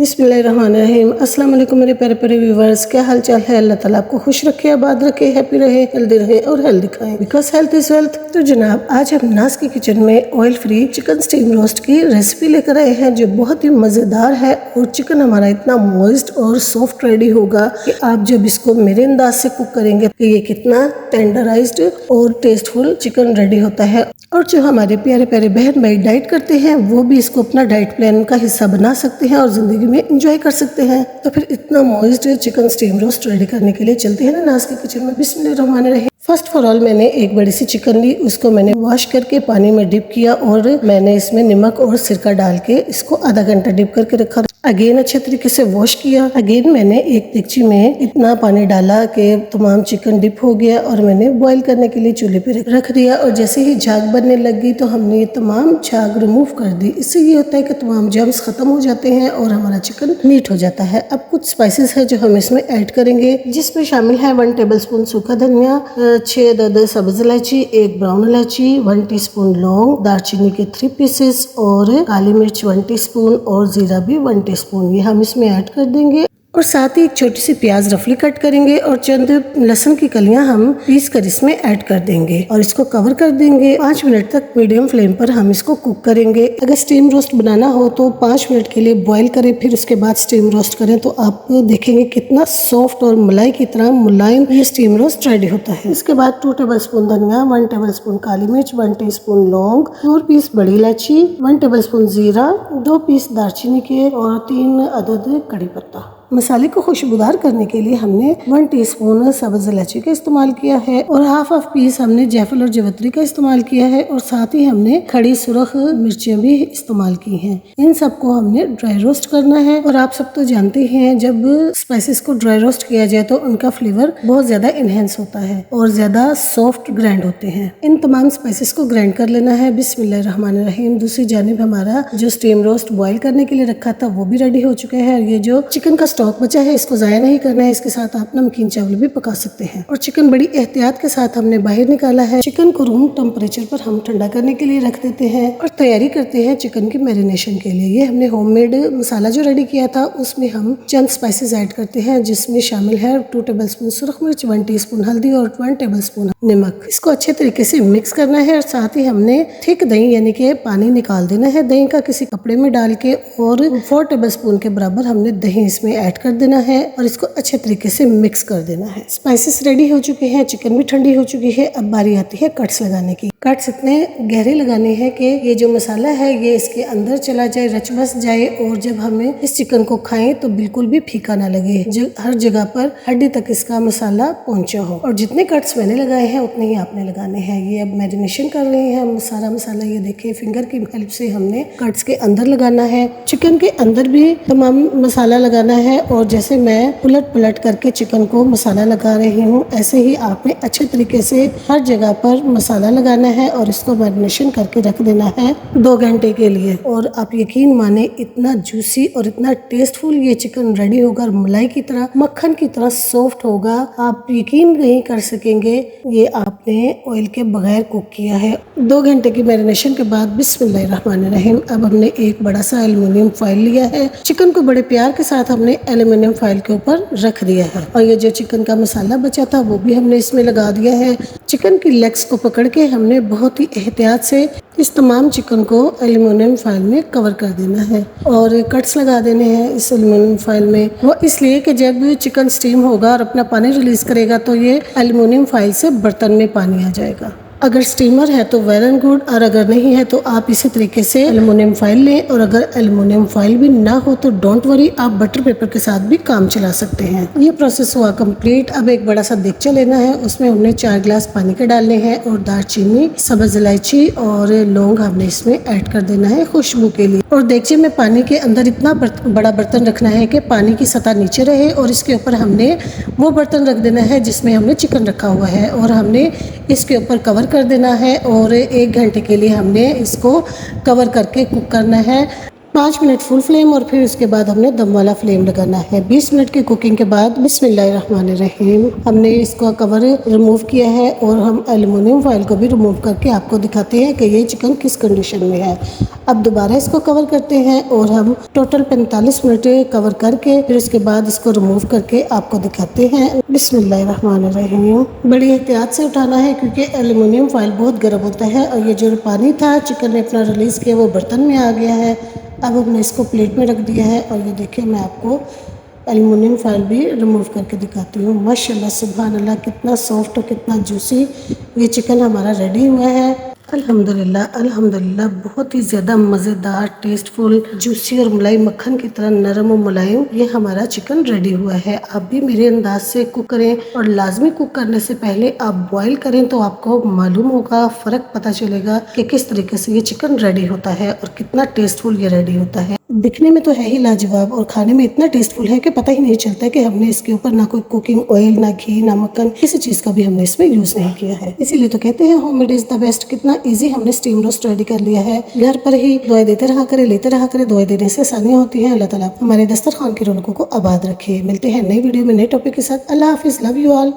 बिस्मिल्लाहिर्रहमानिर्रहीम। अस्सलाम वालेकुम मेरे प्यारे प्यारे व्यूवर्स, क्या हाल चाल है। अल्लाह ताला आपको खुश रखे, आबाद रखे, हैप्पी रहे, हेल्दी रहे और हेल्दी खाएं, बिकॉज हेल्थ इज वेल्थ। तो जनाब, आज हम नाज की किचन में oil free chicken steam roast की रेसिपी लेकर आए हैं जो बहुत ही मजेदार है। और चिकन हमारा इतना मॉइस्ट और सॉफ्ट रेडी होगा कि आप जब इसको मेरे अंदाज से कुक करेंगे कि ये कितना टेंडराइज्ड और टेस्टफुल चिकन रेडी होता है। और जो हमारे प्यारे प्यारे बहन भाई डाइट करते हैं वो भी इसको अपना डाइट प्लान का हिस्सा बना सकते हैं और जिंदगी में एंजॉय कर सकते हैं। तो फिर इतना moist chicken steam roast ready करने के लिए चलते हैं ना नाज की किचन में। बिस्मिल्लाहिर्रहमानिर्रहीम। फर्स्ट फॉर ऑल मैंने एक बड़ी सी चिकन ली, उसको मैंने वॉश करके पानी में डिप किया और मैंने इसमें नमक और सिरका डाल के इसको आधा घंटा डिप करके रखा। अगेन अच्छे तरीके से वॉश किया। अगेन मैंने एक देगची में इतना पानी डाला कि तमाम चिकन डिप हो गया और मैंने बॉईल करने के लिए चूल्हे पे रख दिया। और जैसे ही झाग बनने लगी तो हमने ये तमाम झाग रिमूव कर दी। इससे ये होता है कि तमाम जर्म्स खत्म हो जाते हैं और हमारा चिकन मीट हो जाता है। अब कुछ स्पाइसेस है जो हम इसमें ऐड करेंगे, जिसमें शामिल है 1 टेबलस्पून सूखा धनिया, 6 अदद सब्ज इलायची, 1 ब्राउन इलायची, 1 टीस्पून लौंग, दालचीनी के 3 पीसेस और काली मिर्च 1 टीस्पून और जीरा भी 1 टीस्पून, ये हम इसमें ऐड कर देंगे। और साथ ही एक छोटी सी प्याज रफली कट करेंगे और चंद लहसुन की कलियां हम पीस कर इसमें ऐड कर देंगे और इसको कवर कर देंगे। 5 मिनट तक मीडियम फ्लेम पर हम इसको कुक करेंगे। अगर स्टीम रोस्ट बनाना हो तो 5 मिनट के लिए बॉईल करें, फिर उसके बाद स्टीम रोस्ट करें तो आप देखेंगे कितना सॉफ्ट और मलाई की तरह मुलायम ये स्टीम रोस्ट रेडी होता है। इसके बाद 2 टेबलस्पून धनिया, 1 टेबलस्पून काली मिर्च, 1 टीस्पून लौंग, 4 पीस बड़ी इलायची, 1 टेबलस्पून जीरा, 2 पीस दालचीनी के और 3 अदद कड़ी पत्ता। मसाले को खुशबूदार करने के लिए हमने 1 टीस्पून सब्ज इलायची का इस्तेमाल किया है और हाफ पीस हमने जायफल और जवित्री का इस्तेमाल किया है और साथ ही हमने खड़ी सुरख मिर्चें भी इस्तेमाल की हैं। इन सबको हमने ड्राई रोस्ट करना है। और आप सब तो जानते ही हैं जब स्पाइसेस को ड्राई रोस्ट किया जाए तो उनका फ्लेवर बहुत ज्यादा इनहेंस होता है और ज्यादा सॉफ्ट ग्राइंड होते हैं। इन तमाम स्पाइसेस को ग्राइंड कर लेना है। बिस्मिल्लाहिर्रहमानिर्रहीम। दूसरी जानिब हमारा जो स्टीम रोस्ट बॉईल करने के लिए रखा था वो भी रेडी हो चुका है। ये जो चिकन का स्टॉक बचा है इसको जाया नहीं करना है, इसके साथ आप नमकीन चावल भी पका सकते हैं। और चिकन बड़ी एहतियात के साथ हमने बाहर निकाला है। चिकन को रूम टेम्परेचर पर हम ठंडा करने के लिए रख देते हैं और तैयारी करते हैं चिकन की मैरिनेशन के लिए। ये हमने होममेड मसाला जो रेडी किया था उसमें हम चंद स्पाइसेस ऐड करते हैं, जिसमें शामिल है 2 टेबलस्पून सुरख मिर्च, 1 टीस्पून हल्दी और 1 टेबलस्पून नमक। इसको अच्छे तरीके से मिक्स करना है और साथ ही हमने थिक दही यानी कि पानी निकाल देना है दही का किसी कपड़े में डाल के और 4 टेबलस्पून के बराबर हमने दही इसमें ऐड कर देना है और इसको अच्छे तरीके से मिक्स कर देना है। स्पाइसेस रेडी हो चुके हैं, चिकन भी ठंडी हो चुकी है। अब बारी आती है कट्स लगाने की। कट्स इतने गहरे लगाने हैं कि ये जो मसाला है ये इसके अंदर चला जाए, रच बस जाए और जब हमें इस चिकन को खाएं तो बिल्कुल भी फीका ना लगे, जो हर जगह पर हड्डी तक इसका मसाला पहुंचा हो। और जितने कट्स मैंने लगाए हैं उतने ही आपने लगाने हैं। ये अब मैरिनेशन कर रहे हैं हम सारा मसाला। ये देखिए फिंगर की हेल्प से हमने कट्स के अंदर लगाना है। चिकन के अंदर भी तमाम मसाला लगाना है और जैसे मैं उलट पलट करके चिकन को मसाला लगा रही हूँ ऐसे ही आपने अच्छे तरीके से हर जगह पर मसाला लगाना है और इसको मैरिनेशन करके रख देना है 2 घंटे के लिए। और आप यकीन माने इतना जूसी और इतना टेस्टफुल ये चिकन रेडी होगा, मलाई की तरह मक्खन की तरह सॉफ्ट होगा, आप यकीन नहीं कर सकेंगे ये आपने ऑयल के बगैर कुक किया है। 2 घंटे की मैरिनेशन के बाद बिस्मिल्लाहिर्रहमानिर्रहीम अब हमने एक बड़ा सा एल्युमिनियम फॉइल लिया है। चिकन को बड़े प्यार के साथ हमने एल्युमिनियम फॉइल के ऊपर रख दिया है और ये जो चिकन का मसाला बचा था वो भी हमने इसमें लगा दिया है। चिकन की लेग्स को पकड़ के हमने बहुत ही एहतियात से इस तमाम चिकन को एल्युमिनियम फॉइल में कवर कर देना है और कट्स लगा देने हैं इस एल्युमिनियम फॉइल में। वो इसलिए कि जब चिकन स्टीम होगा और अपना पानी रिलीज करेगा तो ये एल्युमिनियम फॉइल से बर्तन में पानी आ जाएगा। अगर स्टीमर है तो वेल एंड गुड, और अगर नहीं है तो आप इसी तरीके से एल्युमिनियम फॉइल लें। और अगर एल्युमिनियम फॉइल भी ना हो तो डोंट वरी, आप बटर पेपर के साथ भी काम चला सकते हैं। ये प्रोसेस हुआ कंप्लीट। अब एक बड़ा सा देगचा लेना है, उसमें हमने 4 गिलास पानी के डालने हैं और दालचीनी, सब्ज इलायची और लौंग हमने इसमें ऐड कर देना है खुशबू के लिए। और देगचे में पानी के अंदर इतना बड़ा बर्तन रखना है कि पानी की सतह नीचे रहे और इसके ऊपर हमने वो बर्तन रख देना है जिसमें हमने चिकन रखा हुआ है और हमने इसके ऊपर कवर कर देना है और 1 घंटे के लिए हमने इसको कवर करके कुक करना है। 5 मिनट फुल फ्लेम और फिर उसके बाद हमने दम वाला फ्लेम लगाना है। 20 मिनट की कुकिंग के बाद बिस्मिल्लाहिर्रहमानिर्रहीम हमने इसका कवर रिमूव किया है और हम एल्युमिनियम फॉइल को भी रिमूव करके आपको दिखाते हैं कि ये चिकन किस कंडीशन में है। अब दोबारा इसको कवर करते हैं और हम टोटल 45 मिनट कवर करके फिर उसके बाद इसको रिमूव करके आपको दिखाते हैं। बिस्मिल्लाहिर्रहमानिर्रहीम बड़ी एहतियात से उठाना है क्योंकि एल्युमिनियम फॉइल बहुत गर्म होता है और ये जो पानी था चिकन ने अपना रिलीज़ किया वो बर्तन में आ गया है। अब हमने इसको प्लेट में रख दिया है और ये देखिए मैं आपको एल्युमिनियम फॉइल भी रिमूव करके दिखाती हूँ। माशाल्लाह सुभान अल्लाह कितना सॉफ्ट और कितना जूसी ये चिकन हमारा रेडी हुआ है। अल्हम्दुलिल्लाह अल्हम्दुलिल्लाह बहुत ही ज़्यादा मज़ेदार, टेस्टफुल, जूसी और मलाई मक्खन की तरह नरम और मुलायम ये हमारा चिकन रेडी हुआ है। आप भी मेरे अंदाज से कुक करें और लाजमी कुक करने से पहले आप बॉईल करें तो आपको मालूम होगा, फ़र्क पता चलेगा कि किस तरीके से ये चिकन रेडी होता है और कितना टेस्टफुल ये रेडी होता है। दिखने में तो है ही लाजवाब और खाने में इतना टेस्टफुल है कि पता ही नहीं चलता कि हमने इसके ऊपर ना कोई कुकिंग ऑयल, ना घी, ना मक्खन, किसी चीज़ का भी हमने इसमें यूज़ नहीं किया है। इसीलिए तो कहते हैं होममेड इज़ द बेस्ट। कितना इजी हमने स्टीम रोस्ट रेडी कर लिया है। घर पर ही दुआएं देते रहा करें, लेते रहा करें। दुआएं देने से आसानियाँ होती हैं। अल्लाह ताला हमारे दस्तरखान की रौनकों को आबाद रखे। मिलते हैं नई वीडियो में नए टॉपिक के साथ। अल्लाह हाफिज़। Love you all.